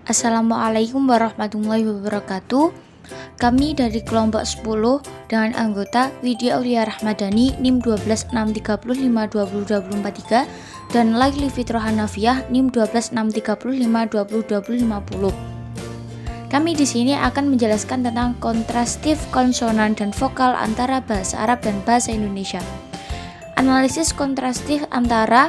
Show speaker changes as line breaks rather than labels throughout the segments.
Assalamualaikum warahmatullahi wabarakatuh. Kami dari kelompok 10 dengan anggota Widya Aulia Rahmadani NIM 12630520243 dan Laili Fitroh Hanafiah NIM 12635202050. Kami di sini akan menjelaskan tentang kontrastif konsonan dan vokal antara bahasa Arab dan bahasa Indonesia. Analisis kontrastif antara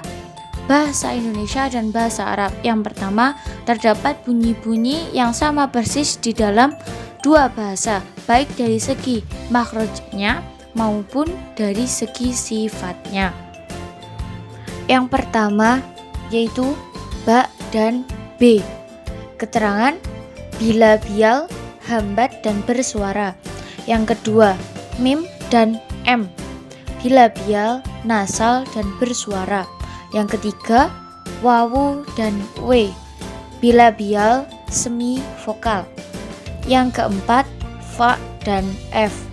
bahasa Indonesia dan bahasa Arab. Yang pertama, terdapat bunyi-bunyi yang sama persis di dalam dua bahasa, baik dari segi makhrajnya maupun dari segi sifatnya. Yang pertama yaitu ba dan b. Keterangan bila bial, hambat dan bersuara. Yang kedua, mim dan m. Bila bial, nasal dan bersuara. Yang ketiga, wawu dan w. Bila bial, semi vokal. Yang keempat, fa dan f.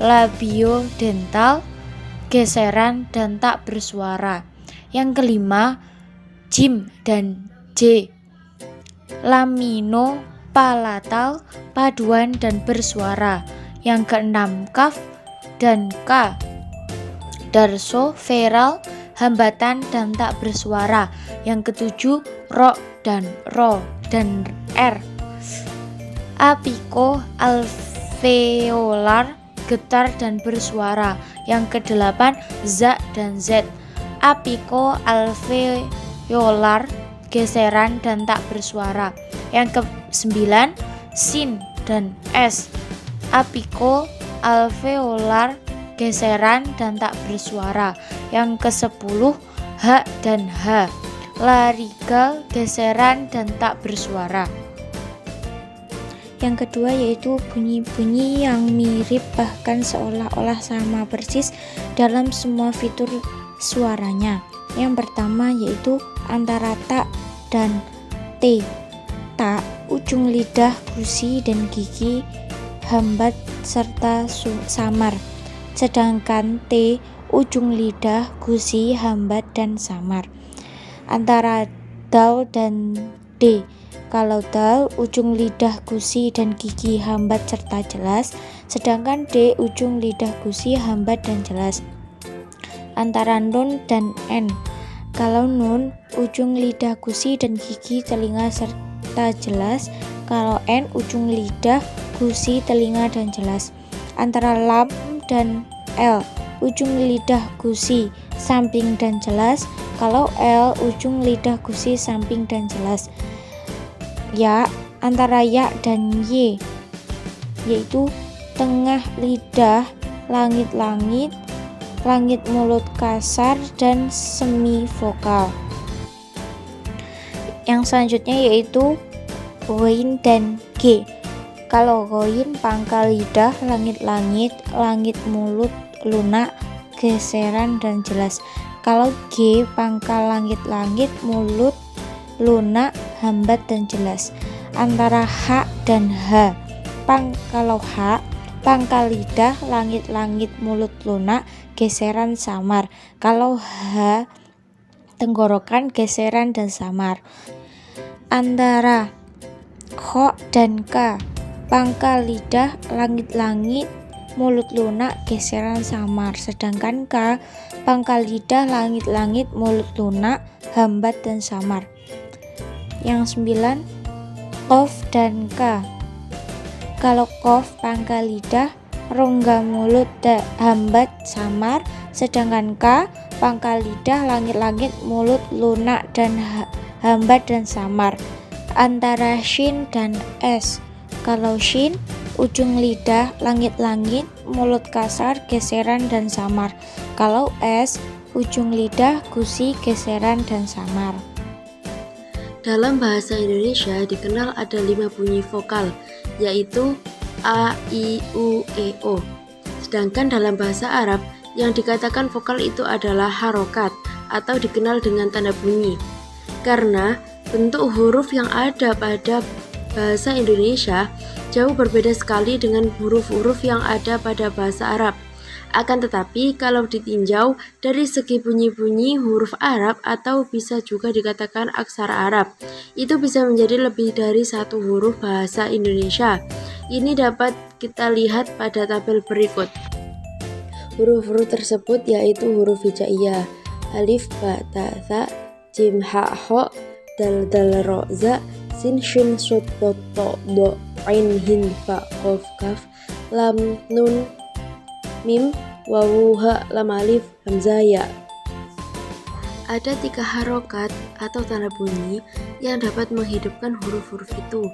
Labio dental, geseran dan tak bersuara. Yang kelima, jim dan j. Lamino palatal, paduan dan bersuara. Yang keenam, kaf dan k. Darso feral, hambatan dan tak bersuara. Yang ketujuh, ro dan ro dan r. Apiko alveolar, getar dan bersuara. Yang kedelapan, za dan z. Apiko alveolar, geseran dan tak bersuara. Yang kesembilan, sin dan s. Apiko alveolar, geseran dan tak bersuara. Yang ke-10, h dan h. Larigal, geseran dan tak bersuara. Yang kedua yaitu bunyi-bunyi yang mirip bahkan seolah-olah sama persis dalam semua fitur suaranya. Yang pertama yaitu antara ta dan t. Ta, ujung lidah, gusi dan gigi hambat serta samar. Sedangkan T, ujung lidah, gusi, hambat, dan samar. Antara dal dan D. Kalau dal, ujung lidah, gusi, dan gigi hambat serta jelas. Sedangkan D, ujung lidah, gusi, hambat, dan jelas. Antara nun dan N. Kalau nun, ujung lidah, gusi, dan gigi, telinga, serta jelas. Kalau N, ujung lidah, gusi, telinga, dan jelas. Antara lam dan L, ujung lidah, gusi, samping dan jelas. Kalau L, ujung lidah, gusi, samping dan jelas. Ya, antara ya dan y, yaitu tengah lidah, langit-langit, langit mulut kasar dan semi vokal. Yang selanjutnya yaitu ghoin dan g. Kalau ghoin, pangkal lidah, langit-langit, langit mulut, lunak, geseran dan jelas. Kalau G, pangkal langit-langit, mulut, lunak, hambat dan jelas. Antara H dan H. Kalau H, pangkal lidah, langit-langit, mulut, lunak, geseran, samar. Kalau H, tenggorokan, geseran dan samar. Antara Kho dan K. Pangkal lidah, langit-langit, mulut lunak, geseran samar. Sedangkan K, pangkal lidah, langit-langit, mulut lunak, hambat dan samar. Yang 9, Qof dan K. Kalau Qof, pangkal lidah, rongga mulut, hambat, samar. Sedangkan K, pangkal lidah, langit-langit, mulut lunak dan hambat dan samar. Antara Shin dan S. Kalau Shin, ujung lidah, langit-langit, mulut kasar, geseran dan samar. Kalau S, ujung lidah, gusi, geseran dan samar.
Dalam bahasa Indonesia dikenal ada 5 bunyi vokal, yaitu A, I, U, E, O. Sedangkan dalam bahasa Arab, yang dikatakan vokal itu adalah harokat atau dikenal dengan tanda bunyi. Karena bentuk huruf yang ada pada bahasa Indonesia jauh berbeda sekali dengan huruf-huruf yang ada pada bahasa Arab. Akan tetapi kalau ditinjau dari segi bunyi-bunyi huruf Arab atau bisa juga dikatakan aksara Arab, itu bisa menjadi lebih dari satu huruf bahasa Indonesia. Ini dapat kita lihat pada tabel berikut. Huruf-huruf tersebut yaitu huruf hijaiyah, alif, ba, ta, tha, jim, ha, ho, dal, dal, ro, za, sin, shin, sod, do, to, do, ain, hin, fa, qaf, kaf, lam, nun, mim, wawu, ha, lam, alif, hamzah, ya. Ada 3 harokat atau tanda bunyi yang dapat menghidupkan huruf-huruf itu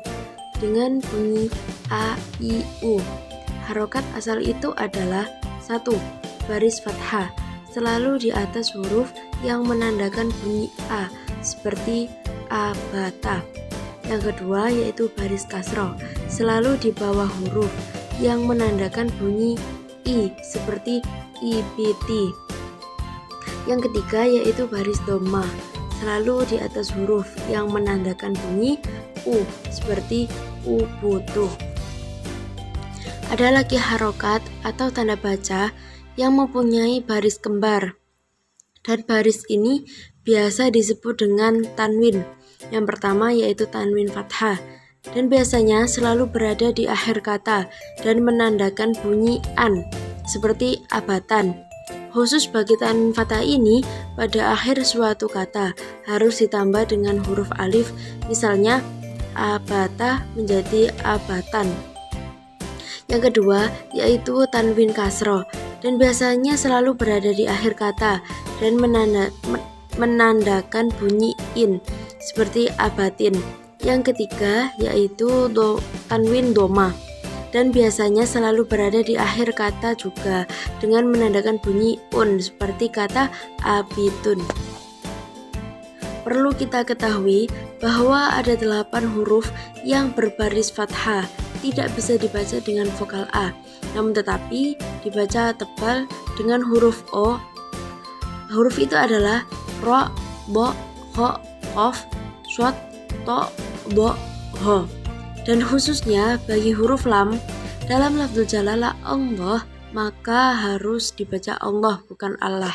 dengan bunyi a, i, u. Harokat asal itu adalah 1. Baris fathah, selalu di atas huruf yang menandakan bunyi a, seperti abata. Yang kedua yaitu baris kasroh, selalu di bawah huruf yang menandakan bunyi i, seperti ibiti. Yang ketiga yaitu baris dhamma, selalu di atas huruf yang menandakan bunyi u, seperti ubutu. Ada lagi harokat atau tanda baca yang mempunyai baris kembar, dan baris ini biasa disebut dengan tanwin. Yang pertama yaitu tanwin fathah, dan biasanya selalu berada di akhir kata dan menandakan bunyi an, seperti abatan. Khusus bagi tanwin fathah ini, pada akhir suatu kata harus ditambah dengan huruf alif, misalnya abata menjadi abatan. Yang kedua yaitu tanwin kasroh, dan biasanya selalu berada di akhir kata dan menandakan bunyi in, seperti abatin. Yang ketiga yaitu tanwin dhamma, dan biasanya selalu berada di akhir kata juga dengan menandakan bunyi un, seperti kata abitun. Perlu kita ketahui bahwa ada 8 huruf yang berbaris fathah, tidak bisa dibaca dengan vokal A, namun tetapi dibaca tebal dengan huruf O. Huruf itu adalah ro, bo, ho, qaf, shod, to, do, ho. Dan khususnya bagi huruf lam, dalam lafzul jalalah Allah, maka harus dibaca Allah, bukan Allah.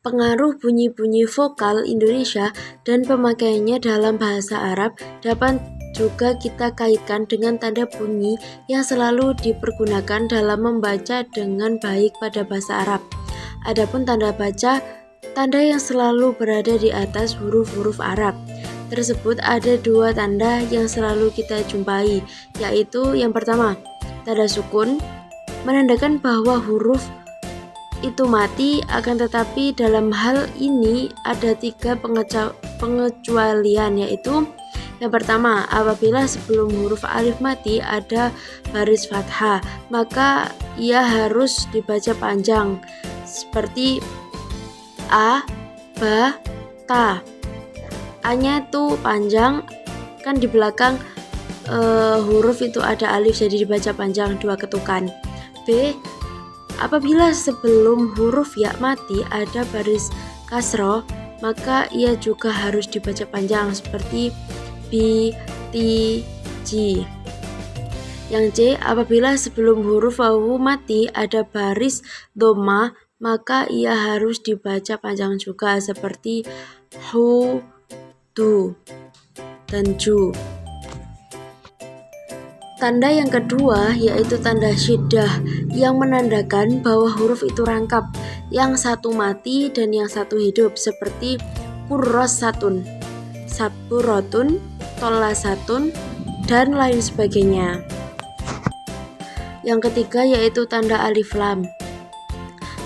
Pengaruh bunyi-bunyi vokal Indonesia dan pemakaiannya dalam bahasa Arab dapat juga kita kaitkan dengan tanda bunyi yang selalu dipergunakan dalam membaca dengan baik pada bahasa Arab. Adapun tanda baca, tanda yang selalu berada di atas huruf-huruf Arab tersebut ada 2 tanda yang selalu kita jumpai, yaitu yang pertama, tanda sukun, menandakan bahwa huruf itu mati, akan tetapi dalam hal ini ada 3 pengecualian, yaitu yang pertama, apabila sebelum huruf alif mati ada baris fathah, maka ia harus dibaca panjang, seperti a, ba, ta. A-nya itu panjang, kan di belakang huruf itu ada alif, jadi dibaca panjang 2 ketukan. B, apabila sebelum huruf ya mati ada baris kasroh, maka ia juga harus dibaca panjang, seperti bi, ti, ji. Yang C, apabila sebelum huruf wawu mati ada baris dhamma, maka ia harus dibaca panjang juga, seperti hu, du, dan ju. Tanda yang kedua yaitu tanda syiddah, yang menandakan bahwa huruf itu rangkap, yang satu mati dan yang satu hidup, seperti kurrosatun, saburotun, tolasatun, dan lain sebagainya. Yang ketiga yaitu tanda alif lam.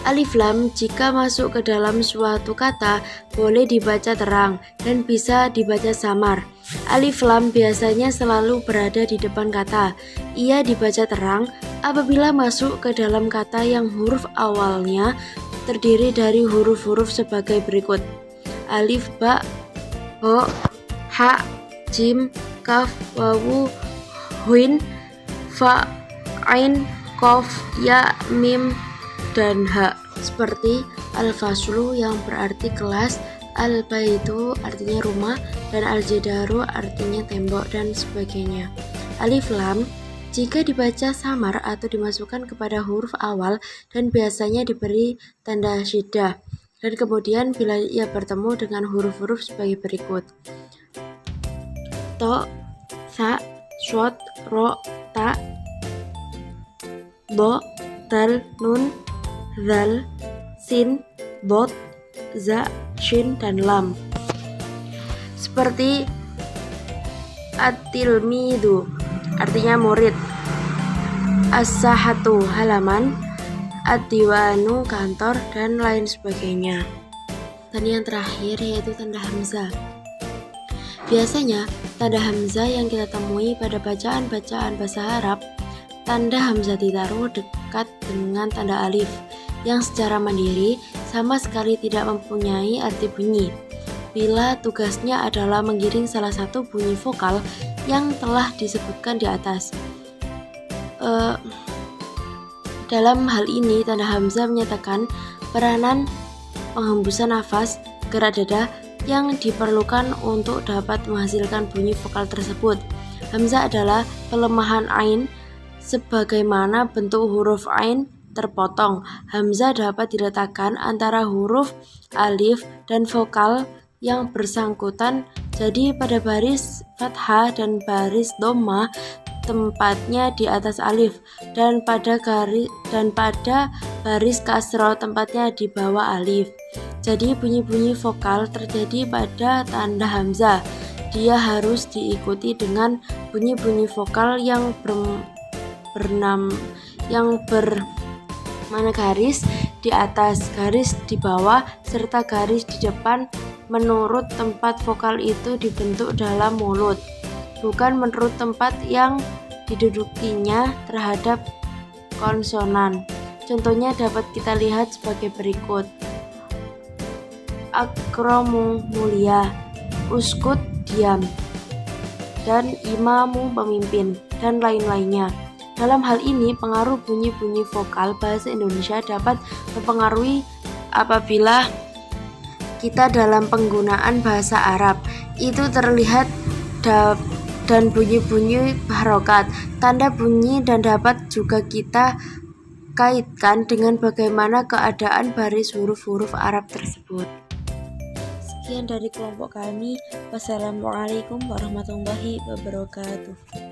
Alif lam jika masuk ke dalam suatu kata boleh dibaca terang dan bisa dibaca samar. Alif lam biasanya selalu berada di depan kata. Ia dibaca terang apabila masuk ke dalam kata yang huruf awalnya terdiri dari huruf-huruf sebagai berikut: alif, ba, ho, ha, jim, kaf, wawu, huin, fa, ain, qaf, ya, mim, dan ha. Seperti al-faslu yang berarti kelas, al-baitu artinya rumah, dan al-jidaru artinya tembok, dan sebagainya. Alif lam Jika dibaca samar atau dimasukkan kepada huruf awal dan biasanya diberi tanda syiddah. Dan kemudian bila ia bertemu dengan huruf-huruf sebagai berikut. To, sa, shot, ro, ta, bo, dal, nun, zal, sin, bot, za, shin, dan lam. Seperti at-tilmidu, artinya murid, as-sahatu, halaman, ad-diwanu, kantor, dan lain sebagainya. Dan yang terakhir yaitu tanda hamzah. Biasanya tanda hamzah yang kita temui pada bacaan-bacaan bahasa Arab, tanda hamzah ditaruh dekat dengan tanda alif yang secara mandiri sama sekali tidak mempunyai arti bunyi, bila tugasnya adalah menggiring salah satu bunyi vokal yang telah disebutkan di atas. Dalam hal ini, tanda hamzah menyatakan peranan penghembusan nafas, gerak dada yang diperlukan untuk dapat menghasilkan bunyi vokal tersebut. Hamzah adalah pelemahan ain, sebagaimana bentuk huruf ain terpotong. Hamzah dapat diletakkan antara huruf alif dan vokal yang bersangkutan, jadi pada baris fathah dan baris dhamma tempatnya di atas alif, dan pada baris kasroh tempatnya di bawah alif. Jadi bunyi-bunyi vokal terjadi pada tanda hamzah. Dia harus diikuti dengan bunyi-bunyi vokal yang bermana garis di atas, garis di bawah, serta garis di depan menurut tempat vokal itu dibentuk dalam mulut, bukan menurut tempat yang didudukinya terhadap konsonan. Contohnya dapat kita lihat sebagai berikut. Akramu, mulia, uskut, diam, dan imamu, pemimpin, dan lain-lainnya. Dalam hal ini, pengaruh bunyi-bunyi vokal bahasa Indonesia dapat mempengaruhi apabila kita dalam penggunaan bahasa Arab itu terlihat dan bunyi-bunyi harokat, tanda bunyi, dan dapat juga kita kaitkan dengan bagaimana keadaan baris huruf-huruf Arab tersebut. Sekian dari kelompok kami. Wassalamualaikum warahmatullahi wabarakatuh.